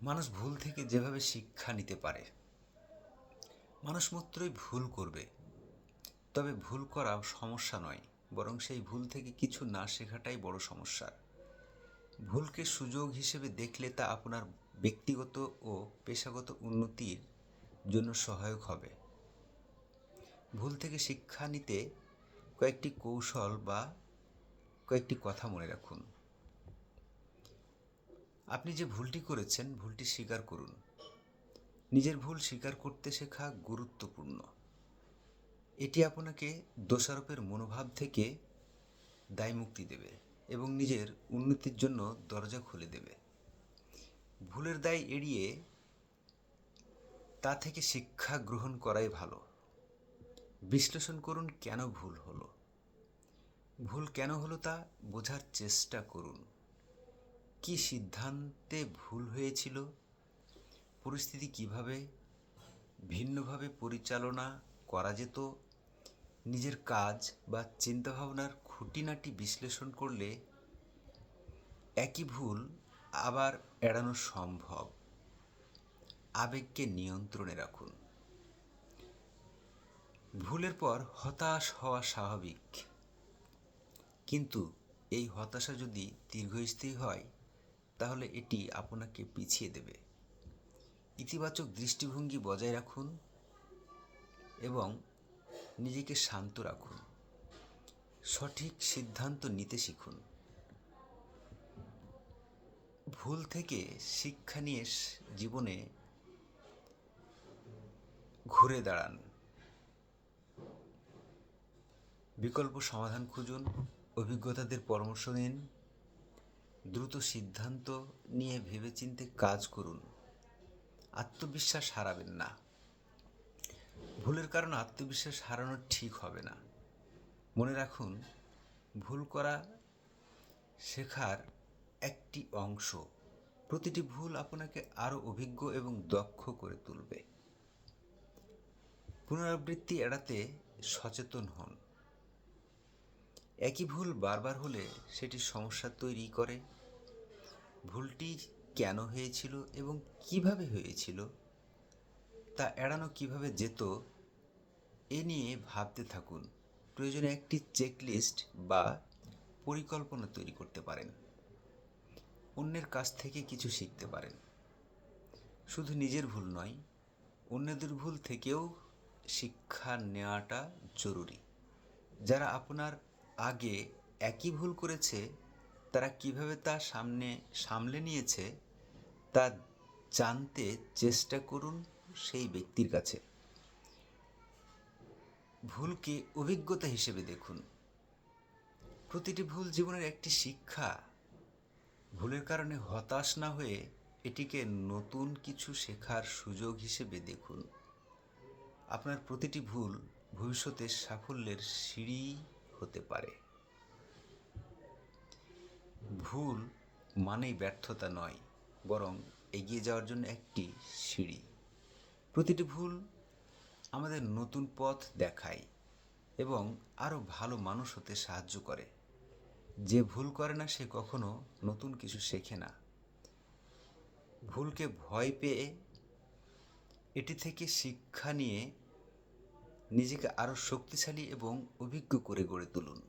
মানুষ ভুল থেকে যেভাবে শিক্ষা নিতে পারে, মানুষ মাত্রই ভুল করবে। তবে ভুল করা সমস্যা নয়, বরং সেই ভুল থেকে কিছু না শেখাটাই বড় সমস্যা। ভুলকে সুযোগ হিসেবে দেখলে তা আপনার ব্যক্তিগত ও পেশাগত উন্নতির জন্য সহায়ক হবে। ভুল থেকে শিক্ষা নিতে কয়েকটি কৌশল বা কয়েকটি কথা মনে রাখুন। আপনি যে ভুলটি করেছেন, ভুলটি স্বীকার করুন। নিজের ভুল স্বীকার করতে শেখা গুরুত্বপূর্ণ। এটি আপনাকে দোষারোপের মনোভাব থেকে দায়মুক্তি দেবে এবং নিজের উন্নতির জন্য দরজা খুলে দেবে। ভুলের দায় এড়িয়ে তা থেকে শিক্ষা গ্রহণ করাই ভালো। বিশ্লেষণ করুন কেন ভুল হলো। ভুল কেন হলো তা বোঝার চেষ্টা করুন। কি সিদ্ধান্তে ভুল হয়েছিল, পরিস্থিতি কিভাবে ভিন্নভাবে পরিচালনা করা যেত। নিজের কাজ বা চিন্তাভাবনার খুঁটিনাটি বিশ্লেষণ করলে একই ভুল আবার এড়ানো সম্ভব। আবেগকে নিয়ন্ত্রণে রাখুন। ভুলের পর হতাশ হওয়া স্বাভাবিক, কিন্তু এই হতাশা যদি দীর্ঘস্থায়ী হয় তাহলে এটি আপনাকে পিছিয়ে দেবে। ইতিবাচক দৃষ্টিভঙ্গি বজায় রাখুন এবং নিজেকে শান্ত রাখুন। সঠিক সিদ্ধান্ত নিতে শিখুন। ভুল থেকে শিক্ষা নিয়ে জীবনে ঘুরে দাঁড়ান। বিকল্প সমাধান খুঁজুন, অভিজ্ঞতাদের পরামর্শ নিন, দ্রুত সিদ্ধান্ত নিয়ে ভেবেচিন্তে কাজ করুন। আত্মবিশ্বাস হারাবেন না। ভুলের কারণে আত্মবিশ্বাস হারানো ঠিক হবে না। মনে রাখুন, ভুল করা শেখার একটি অংশ। প্রতিটি ভুল আপনাকে আরও অভিজ্ঞ এবং দক্ষ করে তুলবে। পুনরাবৃত্তি এড়াতে সচেতন হন। একই ভুল বারবার হলে সেটি সমস্যা তৈরি করে। ভুলটি কেন হয়েছিল এবং কিভাবে হয়েছিল তা এড়ানো কিভাবে যেত এ নিয়ে ভাবতে থাকুন। প্রয়োজনে একটি চেকলিস্ট বা পরিকল্পনা তৈরি করতে পারেন। অন্যের কাছ থেকে কিছু শিখতে পারেন। শুধু নিজের ভুল নয়, অন্যদের ভুল থেকেও শিক্ষা নেওয়াটা জরুরি। যারা আপনার আগে একই ভুল করেছে তারা কিভাবে তা সামলে নিয়েছে তা জানতে চেষ্টা করুন সেই ব্যক্তির কাছে। ভুলকে অভিজ্ঞতা হিসেবে দেখুন। প্রতিটি ভুল জীবনের একটি শিক্ষা। ভুলের কারণে হতাশ না হয়ে এটিকে নতুন কিছু শেখার সুযোগ হিসেবে দেখুন। আপনার প্রতিটি ভুল ভবিষ্যতে সাফল্যের সিঁড়ি হতে পারে। ভুল মানেই ব্যর্থতা নয়, বরং এগিয়ে যাওয়ার জন্য একটি সিঁড়ি। প্রতিটি ভুল আমাদের নতুন পথ দেখায় এবং আরও ভালো মানুষ হতে সাহায্য করে। যে ভুল করে না সে কখনো নতুন কিছু শেখে না। ভুলকে ভয় পেয়ে এটি থেকে শিক্ষা নিয়ে নিজেকে আরও শক্তিশালী এবং অভিজ্ঞ করে গড়ে তুলুন।